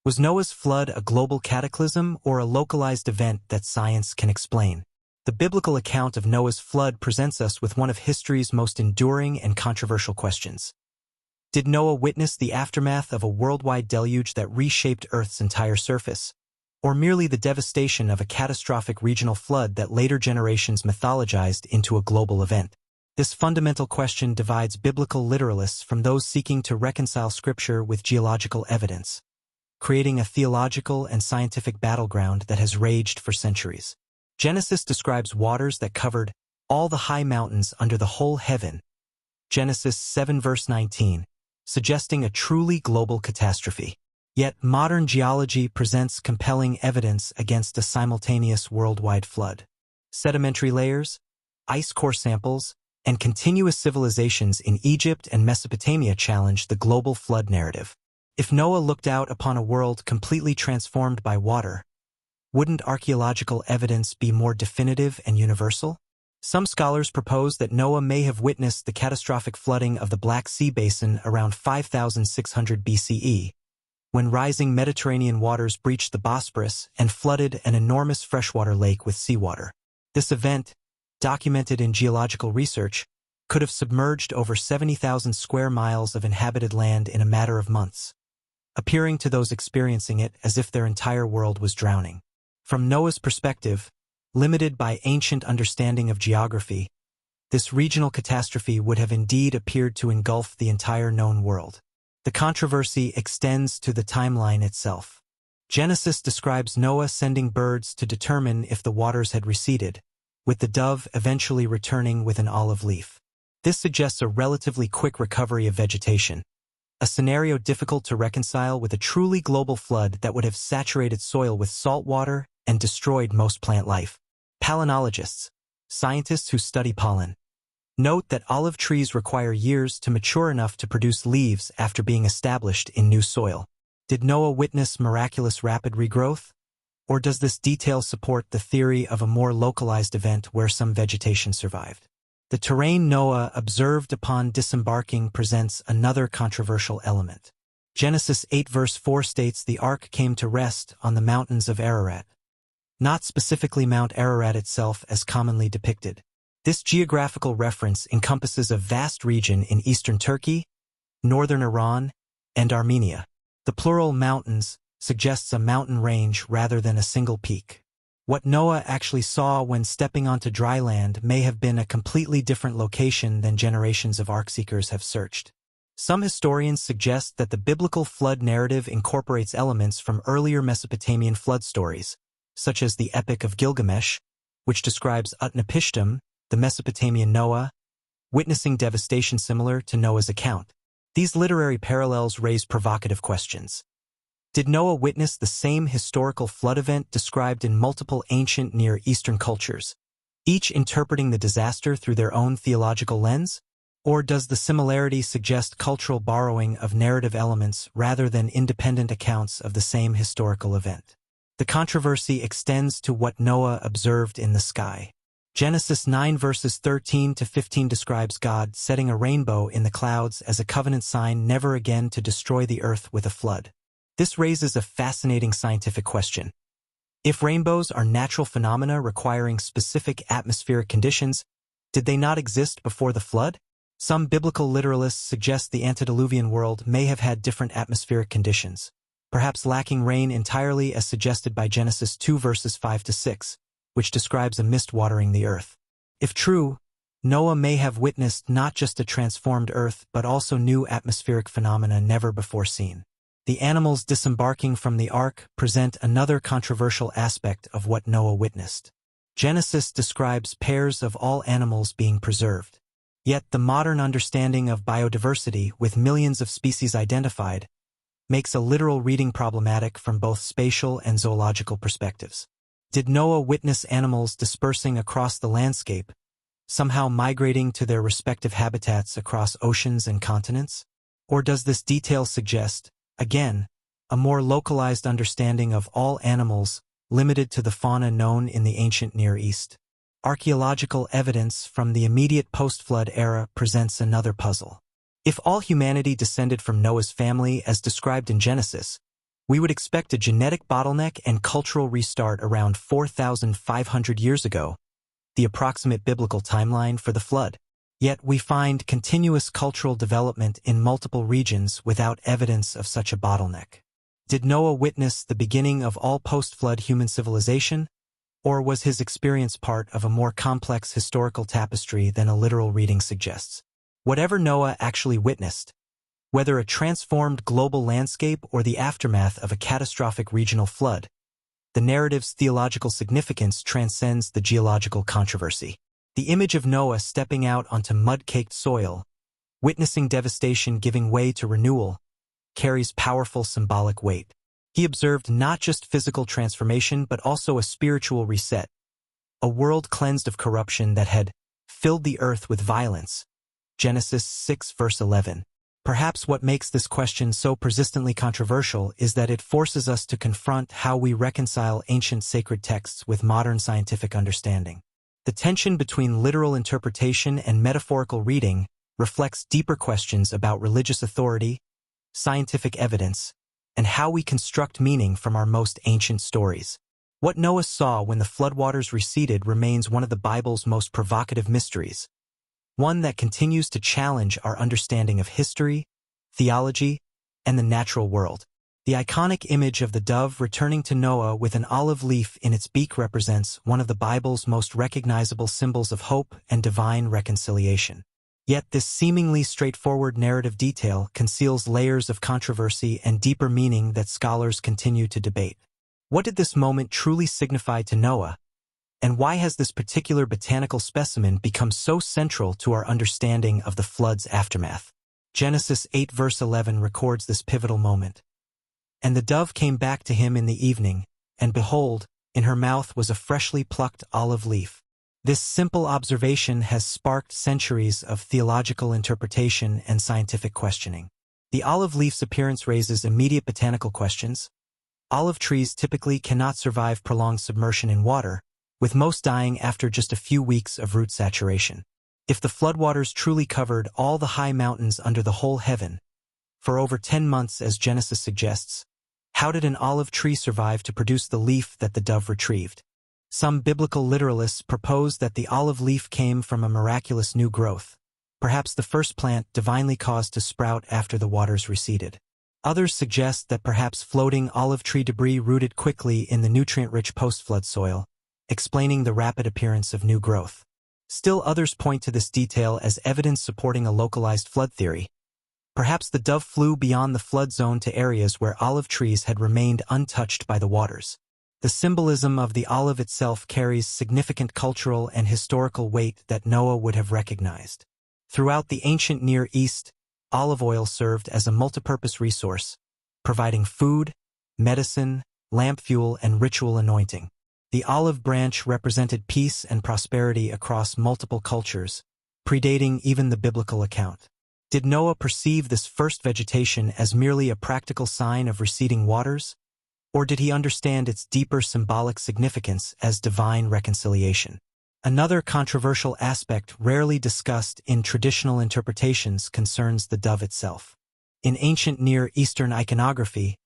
Was Noah's flood a global cataclysm or a localized event that science can explain? The biblical account of Noah's flood presents us with one of history's most enduring and controversial questions. Did Noah witness the aftermath of a worldwide deluge that reshaped Earth's entire surface, or merely the devastation of a catastrophic regional flood that later generations mythologized into a global event? This fundamental question divides biblical literalists from those seeking to reconcile scripture with geological evidence, creating a theological and scientific battleground that has raged for centuries. Genesis describes waters that covered all the high mountains under the whole heaven. Genesis 7 verse 19, suggesting a truly global catastrophe. Yet modern geology presents compelling evidence against a simultaneous worldwide flood. Sedimentary layers, ice core samples, and continuous civilizations in Egypt and Mesopotamia challenge the global flood narrative. If Noah looked out upon a world completely transformed by water, wouldn't archaeological evidence be more definitive and universal? Some scholars propose that Noah may have witnessed the catastrophic flooding of the Black Sea basin around 5600 BCE, when rising Mediterranean waters breached the Bosporus and flooded an enormous freshwater lake with seawater. This event, documented in geological research, could have submerged over 70,000 square miles of inhabited land in a matter of months, appearing to those experiencing it as if their entire world was drowning. From Noah's perspective, limited by ancient understanding of geography, this regional catastrophe would have indeed appeared to engulf the entire known world. The controversy extends to the timeline itself. Genesis describes Noah sending birds to determine if the waters had receded, with the dove eventually returning with an olive leaf. This suggests a relatively quick recovery of vegetation, a scenario difficult to reconcile with a truly global flood that would have saturated soil with salt water and destroyed most plant life. Palynologists, scientists who study pollen, note that olive trees require years to mature enough to produce leaves after being established in new soil. Did Noah witness miraculous rapid regrowth? Or does this detail support the theory of a more localized event where some vegetation survived? The terrain Noah observed upon disembarking presents another controversial element. Genesis 8 verse 4 states the ark came to rest on the mountains of Ararat, not specifically Mount Ararat itself as commonly depicted. This geographical reference encompasses a vast region in eastern Turkey, northern Iran, and Armenia. The plural mountains suggests a mountain range rather than a single peak. What Noah actually saw when stepping onto dry land may have been a completely different location than generations of ark seekers have searched. Some historians suggest that the biblical flood narrative incorporates elements from earlier Mesopotamian flood stories, such as the Epic of Gilgamesh, which describes Utnapishtim, the Mesopotamian Noah, witnessing devastation similar to Noah's account. These literary parallels raise provocative questions. Did Noah witness the same historical flood event described in multiple ancient Near Eastern cultures, each interpreting the disaster through their own theological lens? Or does the similarity suggest cultural borrowing of narrative elements rather than independent accounts of the same historical event? The controversy extends to what Noah observed in the sky. Genesis 9 verses 13 to 15 describes God setting a rainbow in the clouds as a covenant sign never again to destroy the earth with a flood. This raises a fascinating scientific question. If rainbows are natural phenomena requiring specific atmospheric conditions, did they not exist before the flood? Some biblical literalists suggest the antediluvian world may have had different atmospheric conditions, perhaps lacking rain entirely as suggested by Genesis 2 verses 5 to 6, which describes a mist watering the earth. If true, Noah may have witnessed not just a transformed earth but also new atmospheric phenomena never before seen. The animals disembarking from the ark present another controversial aspect of what Noah witnessed. Genesis describes pairs of all animals being preserved. Yet the modern understanding of biodiversity, with millions of species identified, makes a literal reading problematic from both spatial and zoological perspectives. Did Noah witness animals dispersing across the landscape, somehow migrating to their respective habitats across oceans and continents? Or does this detail suggest, again, a more localized understanding of all animals limited to the fauna known in the ancient Near East? Archaeological evidence from the immediate post-flood era presents another puzzle. If all humanity descended from Noah's family as described in Genesis, We would expect a genetic bottleneck and cultural restart around 4,500 years ago, the approximate biblical timeline for the flood. Yet we find continuous cultural development in multiple regions without evidence of such a bottleneck. Did Noah witness the beginning of all post-flood human civilization, or was his experience part of a more complex historical tapestry than a literal reading suggests? Whatever Noah actually witnessed, whether a transformed global landscape or the aftermath of a catastrophic regional flood, the narrative's theological significance transcends the geological controversy. The image of Noah stepping out onto mud-caked soil, witnessing devastation giving way to renewal, carries powerful symbolic weight. He observed not just physical transformation but also a spiritual reset, a world cleansed of corruption that had filled the earth with violence. Genesis 6 verse 11. Perhaps what makes this question so persistently controversial is that it forces us to confront how we reconcile ancient sacred texts with modern scientific understanding. The tension between literal interpretation and metaphorical reading reflects deeper questions about religious authority, scientific evidence, and how we construct meaning from our most ancient stories. What Noah saw when the floodwaters receded remains one of the Bible's most provocative mysteries, one that continues to challenge our understanding of history, theology, and the natural world. The iconic image of the dove returning to Noah with an olive leaf in its beak represents one of the Bible's most recognizable symbols of hope and divine reconciliation. Yet this seemingly straightforward narrative detail conceals layers of controversy and deeper meaning that scholars continue to debate. What did this moment truly signify to Noah? And why has this particular botanical specimen become so central to our understanding of the flood's aftermath? Genesis 8 verse 11 records this pivotal moment. And the dove came back to him in the evening, and behold, in her mouth was a freshly plucked olive leaf. This simple observation has sparked centuries of theological interpretation and scientific questioning. The olive leaf's appearance raises immediate botanical questions. Olive trees typically cannot survive prolonged submersion in water, with most dying after just a few weeks of root saturation. If the floodwaters truly covered all the high mountains under the whole heaven, for over 10 months as Genesis suggests, how did an olive tree survive to produce the leaf that the dove retrieved? Some biblical literalists propose that the olive leaf came from a miraculous new growth, perhaps the first plant divinely caused to sprout after the waters receded. Others suggest that perhaps floating olive tree debris rooted quickly in the nutrient-rich post-flood soil, explaining the rapid appearance of new growth. Still others point to this detail as evidence supporting a localized flood theory. Perhaps the dove flew beyond the flood zone to areas where olive trees had remained untouched by the waters. The symbolism of the olive itself carries significant cultural and historical weight that Noah would have recognized. Throughout the ancient Near East, olive oil served as a multipurpose resource, providing food, medicine, lamp fuel, and ritual anointing. The olive branch represented peace and prosperity across multiple cultures, predating even the biblical account. Did Noah perceive this first vegetation as merely a practical sign of receding waters? Or did he understand its deeper symbolic significance as divine reconciliation? Another controversial aspect rarely discussed in traditional interpretations concerns the dove itself. In ancient Near Eastern iconography,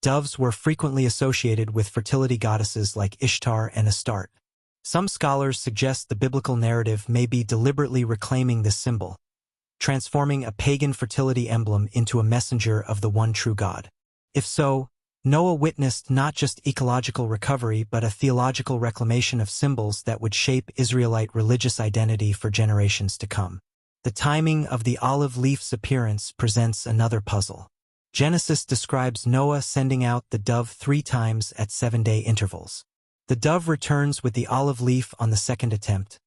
doves were frequently associated with fertility goddesses like Ishtar and Astarte. Some scholars suggest the biblical narrative may be deliberately reclaiming this symbol, transforming a pagan fertility emblem into a messenger of the one true God. If so, Noah witnessed not just ecological recovery but a theological reclamation of symbols that would shape Israelite religious identity for generations to come. The timing of the olive leaf's appearance presents another puzzle. Genesis describes Noah sending out the dove 3 times at 7-day intervals. The dove returns with the olive leaf on the second attempt,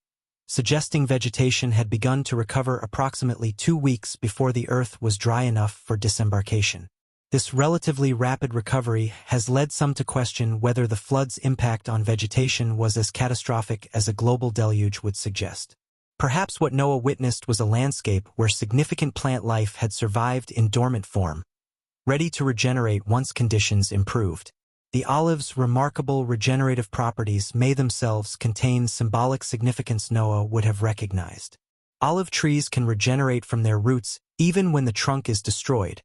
suggesting vegetation had begun to recover approximately 2 weeks before the earth was dry enough for disembarkation. This relatively rapid recovery has led some to question whether the flood's impact on vegetation was as catastrophic as a global deluge would suggest. Perhaps what Noah witnessed was a landscape where significant plant life had survived in dormant form, ready to regenerate once conditions improved. The olive's remarkable regenerative properties may themselves contain symbolic significance Noah would have recognized. Olive trees can regenerate from their roots even when the trunk is destroyed,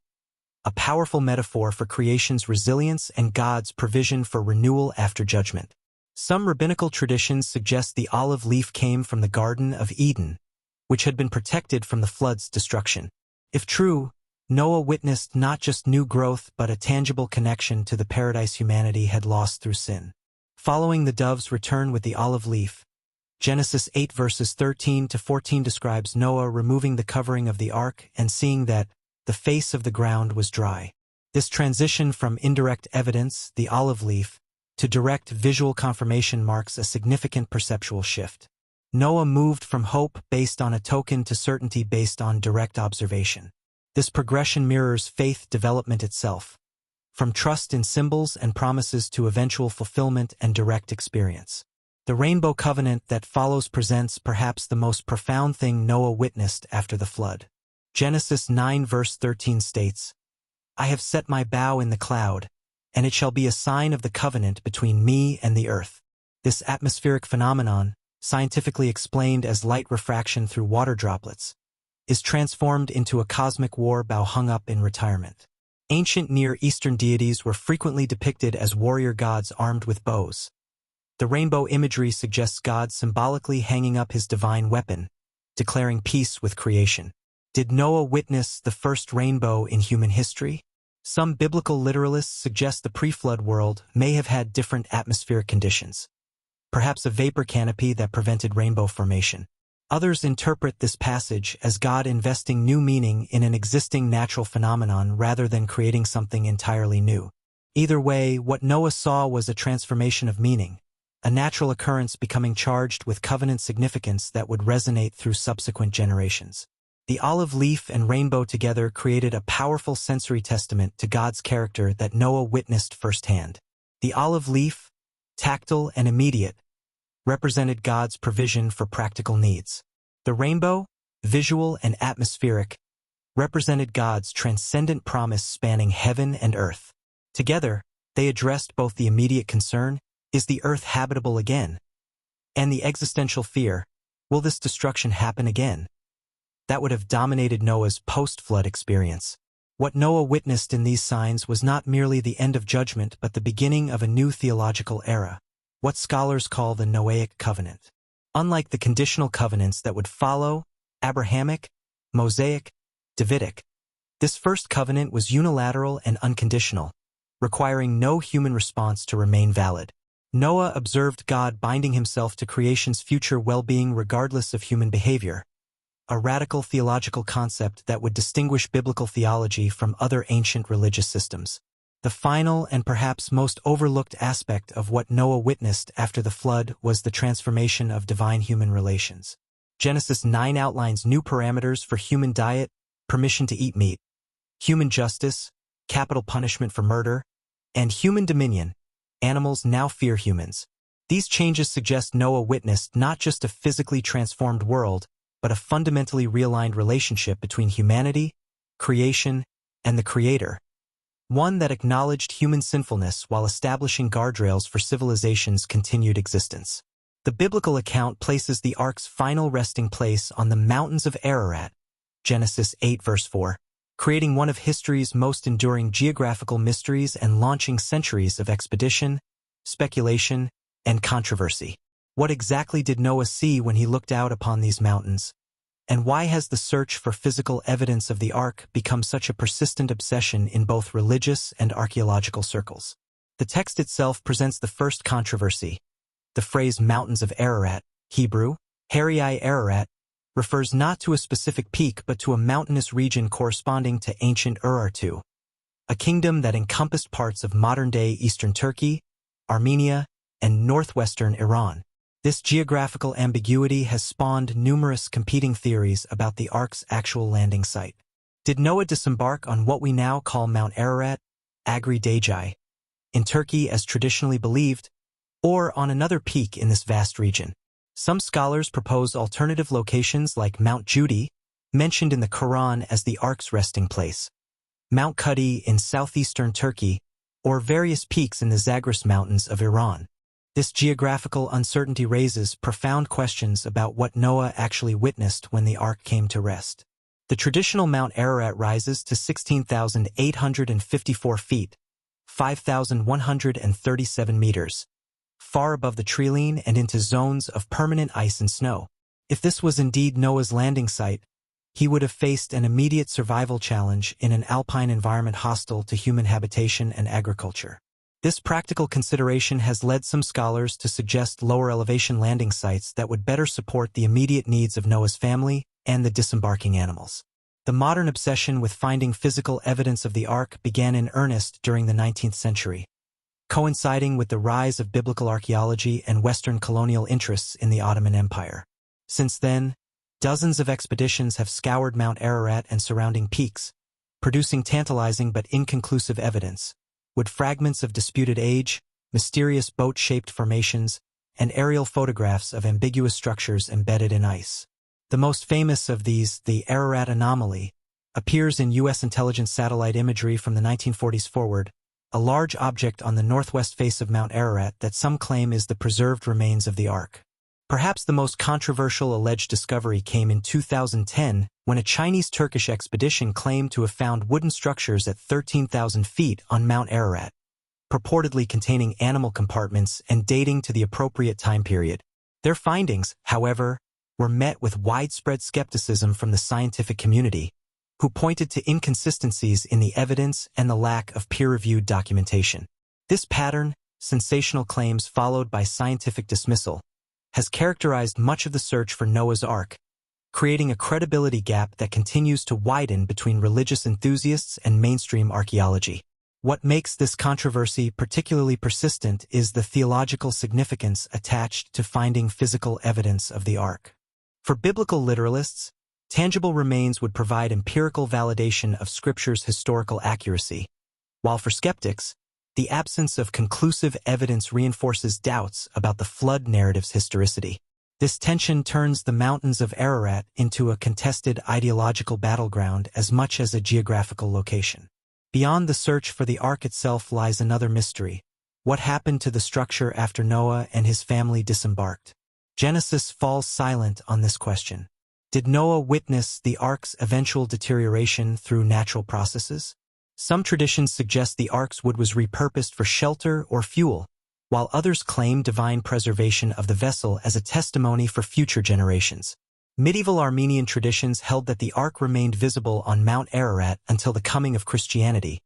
a powerful metaphor for creation's resilience and God's provision for renewal after judgment. Some rabbinical traditions suggest the olive leaf came from the Garden of Eden, which had been protected from the flood's destruction. If true, Noah witnessed not just new growth but a tangible connection to the paradise humanity had lost through sin. Following the dove's return with the olive leaf, Genesis 8 verses 13 to 14 describes Noah removing the covering of the ark and seeing that the face of the ground was dry. This transition from indirect evidence, the olive leaf, to direct visual confirmation marks a significant perceptual shift. Noah moved from hope based on a token to certainty based on direct observation. This progression mirrors faith development itself, from trust in symbols and promises to eventual fulfillment and direct experience. The rainbow covenant that follows presents perhaps the most profound thing Noah witnessed after the flood. Genesis 9 verse 13 states, "I have set my bow in the cloud, and it shall be a sign of the covenant between me and the earth." This atmospheric phenomenon, scientifically explained as light refraction through water droplets, is transformed into a cosmic war bow hung up in retirement. Ancient Near Eastern deities were frequently depicted as warrior gods armed with bows. The rainbow imagery suggests God symbolically hanging up his divine weapon, declaring peace with creation. Did Noah witness the first rainbow in human history? Some biblical literalists suggest the pre-flood world may have had different atmospheric conditions, perhaps a vapor canopy that prevented rainbow formation. Others interpret this passage as God investing new meaning in an existing natural phenomenon rather than creating something entirely new. Either way, what Noah saw was a transformation of meaning, a natural occurrence becoming charged with covenant significance that would resonate through subsequent generations. The olive leaf and rainbow together created a powerful sensory testament to God's character that Noah witnessed firsthand. The olive leaf, tactile and immediate, represented God's provision for practical needs. The rainbow, visual and atmospheric, represented God's transcendent promise spanning heaven and earth. Together, they addressed both the immediate concern, is the earth habitable again? And the existential fear, will this destruction happen again? That would have dominated Noah's post-flood experience. What Noah witnessed in these signs was not merely the end of judgment but the beginning of a new theological era, what scholars call the Noahic covenant. Unlike the conditional covenants that would follow, Abrahamic, Mosaic, Davidic, this first covenant was unilateral and unconditional, requiring no human response to remain valid. Noah observed God binding himself to creation's future well-being regardless of human behavior, a radical theological concept that would distinguish biblical theology from other ancient religious systems. The final and perhaps most overlooked aspect of what Noah witnessed after the flood was the transformation of divine-human relations. Genesis 9 outlines new parameters for human diet, permission to eat meat, human justice, capital punishment for murder, and human dominion. Animals now fear humans. These changes suggest Noah witnessed not just a physically transformed world, but a fundamentally realigned relationship between humanity, creation, and the Creator, one that acknowledged human sinfulness while establishing guardrails for civilization's continued existence. The biblical account places the ark's final resting place on the mountains of Ararat, Genesis 8 verse 4, creating one of history's most enduring geographical mysteries and launching centuries of expedition, speculation, and controversy. What exactly did Noah see when he looked out upon these mountains? And why has the search for physical evidence of the ark become such a persistent obsession in both religious and archaeological circles? The text itself presents the first controversy. The phrase mountains of Ararat, Hebrew, Harai Ararat, refers not to a specific peak but to a mountainous region corresponding to ancient Urartu, a kingdom that encompassed parts of modern-day eastern Turkey, Armenia, and northwestern Iran. This geographical ambiguity has spawned numerous competing theories about the ark's actual landing site. Did Noah disembark on what we now call Mount Ararat, Agri Dejai, in Turkey as traditionally believed, or on another peak in this vast region? Some scholars propose alternative locations like Mount Judi, mentioned in the Quran as the ark's resting place, Mount Kudi in southeastern Turkey, or various peaks in the Zagros Mountains of Iran. This geographical uncertainty raises profound questions about what Noah actually witnessed when the ark came to rest. The traditional Mount Ararat rises to 16,854 feet, 5,137 meters, far above the treeline and into zones of permanent ice and snow. If this was indeed Noah's landing site, he would have faced an immediate survival challenge in an alpine environment hostile to human habitation and agriculture. This practical consideration has led some scholars to suggest lower elevation landing sites that would better support the immediate needs of Noah's family and the disembarking animals. The modern obsession with finding physical evidence of the Ark began in earnest during the 19th century, coinciding with the rise of biblical archaeology and Western colonial interests in the Ottoman Empire. Since then, dozens of expeditions have scoured Mount Ararat and surrounding peaks, producing tantalizing but inconclusive evidence, with fragments of disputed age, mysterious boat-shaped formations, and aerial photographs of ambiguous structures embedded in ice. The most famous of these, the Ararat anomaly, appears in U.S. intelligence satellite imagery from the 1940s forward, a large object on the northwest face of Mount Ararat that some claim is the preserved remains of the Ark. Perhaps the most controversial alleged discovery came in 2010 when a Chinese-Turkish expedition claimed to have found wooden structures at 13,000 feet on Mount Ararat, purportedly containing animal compartments and dating to the appropriate time period. Their findings, however, were met with widespread skepticism from the scientific community, who pointed to inconsistencies in the evidence and the lack of peer-reviewed documentation. This pattern, sensational claims followed by scientific dismissal, has characterized much of the search for Noah's Ark, creating a credibility gap that continues to widen between religious enthusiasts and mainstream archaeology. What makes this controversy particularly persistent is the theological significance attached to finding physical evidence of the Ark. For biblical literalists, tangible remains would provide empirical validation of Scripture's historical accuracy, while for skeptics, the absence of conclusive evidence reinforces doubts about the flood narrative's historicity. This tension turns the mountains of Ararat into a contested ideological battleground as much as a geographical location. Beyond the search for the Ark itself lies another mystery. What happened to the structure after Noah and his family disembarked? Genesis falls silent on this question. Did Noah witness the Ark's eventual deterioration through natural processes? Some traditions suggest the Ark's wood was repurposed for shelter or fuel, while others claim divine preservation of the vessel as a testimony for future generations. Medieval Armenian traditions held that the Ark remained visible on Mount Ararat until the coming of Christianity,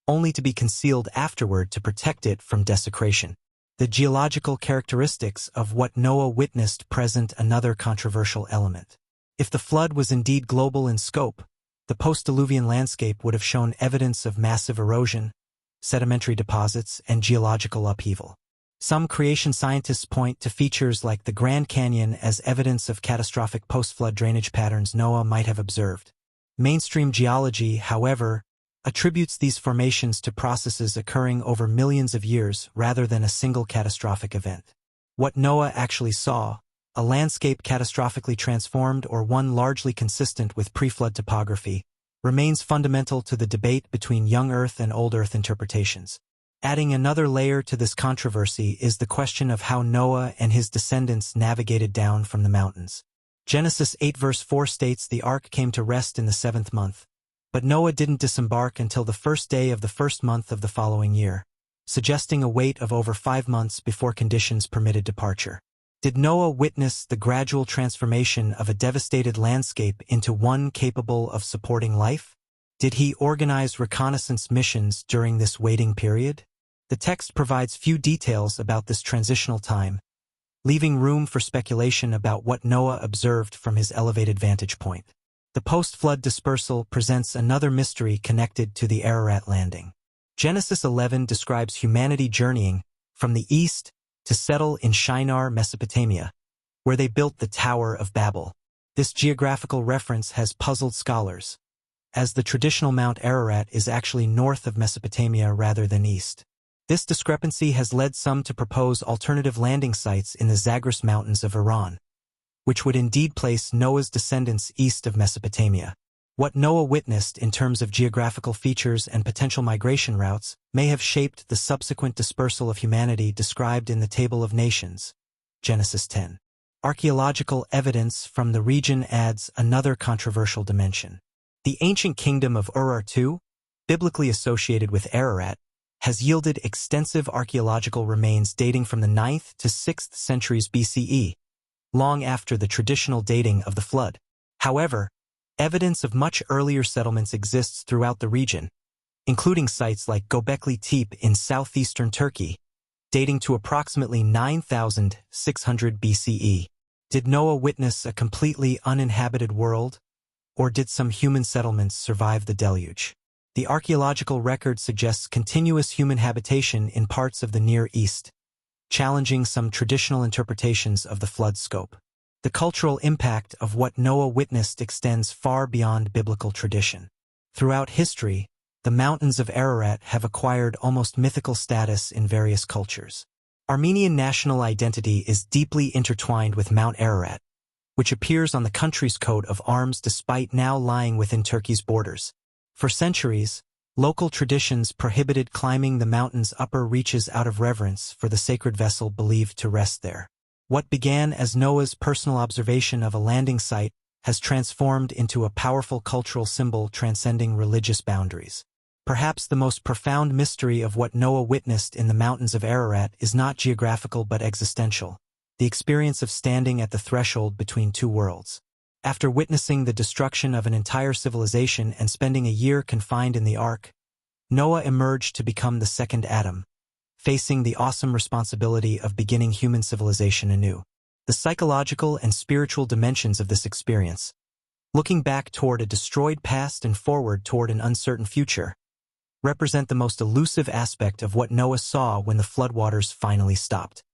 only to be concealed afterward to protect it from desecration. The geological characteristics of what Noah witnessed present another controversial element. If the flood was indeed global in scope, the post-Diluvian landscape would have shown evidence of massive erosion, sedimentary deposits, and geological upheaval. Some creation scientists point to features like the Grand Canyon as evidence of catastrophic post-flood drainage patterns Noah might have observed. Mainstream geology, however, attributes these formations to processes occurring over millions of years rather than a single catastrophic event. What Noah actually saw, a landscape catastrophically transformed or one largely consistent with pre-flood topography, remains fundamental to the debate between young Earth and old Earth interpretations. Adding another layer to this controversy is the question of how Noah and his descendants navigated down from the mountains. Genesis 8 verse 4 states the Ark came to rest in the 7th month. But Noah didn't disembark until the first day of the first month of the following year, suggesting a wait of over 5 months before conditions permitted departure. Did Noah witness the gradual transformation of a devastated landscape into one capable of supporting life? Did he organize reconnaissance missions during this waiting period? The text provides few details about this transitional time, leaving room for speculation about what Noah observed from his elevated vantage point. The post-flood dispersal presents another mystery connected to the Ararat landing. Genesis 11 describes humanity journeying from the east to settle in Shinar, Mesopotamia, where they built the Tower of Babel. This geographical reference has puzzled scholars, as the traditional Mount Ararat is actually north of Mesopotamia rather than east. This discrepancy has led some to propose alternative landing sites in the Zagros Mountains of Iran, which would indeed place Noah's descendants east of Mesopotamia. What Noah witnessed in terms of geographical features and potential migration routes may have shaped the subsequent dispersal of humanity described in the Table of Nations, Genesis 10. Archaeological evidence from the region adds another controversial dimension. The ancient kingdom of Urartu, biblically associated with Ararat, has yielded extensive archaeological remains dating from the 9th to 6th centuries BCE, long after the traditional dating of the flood. However, evidence of much earlier settlements exists throughout the region, including sites like Göbekli Tepe in southeastern Turkey, dating to approximately 9,600 BCE. Did Noah witness a completely uninhabited world, or did some human settlements survive the deluge? The archaeological record suggests continuous human habitation in parts of the Near East, challenging some traditional interpretations of the flood scope. The cultural impact of what Noah witnessed extends far beyond biblical tradition. Throughout history, the mountains of Ararat have acquired almost mythical status in various cultures. Armenian national identity is deeply intertwined with Mount Ararat, which appears on the country's coat of arms despite now lying within Turkey's borders. For centuries, local traditions prohibited climbing the mountain's upper reaches out of reverence for the sacred vessel believed to rest there. What began as Noah's personal observation of a landing site has transformed into a powerful cultural symbol transcending religious boundaries. Perhaps the most profound mystery of what Noah witnessed in the mountains of Ararat is not geographical but existential, the experience of standing at the threshold between two worlds. After witnessing the destruction of an entire civilization and spending a year confined in the ark, Noah emerged to become the second Adam, facing the awesome responsibility of beginning human civilization anew. The psychological and spiritual dimensions of this experience, looking back toward a destroyed past and forward toward an uncertain future, represent the most elusive aspect of what Noah saw when the floodwaters finally stopped.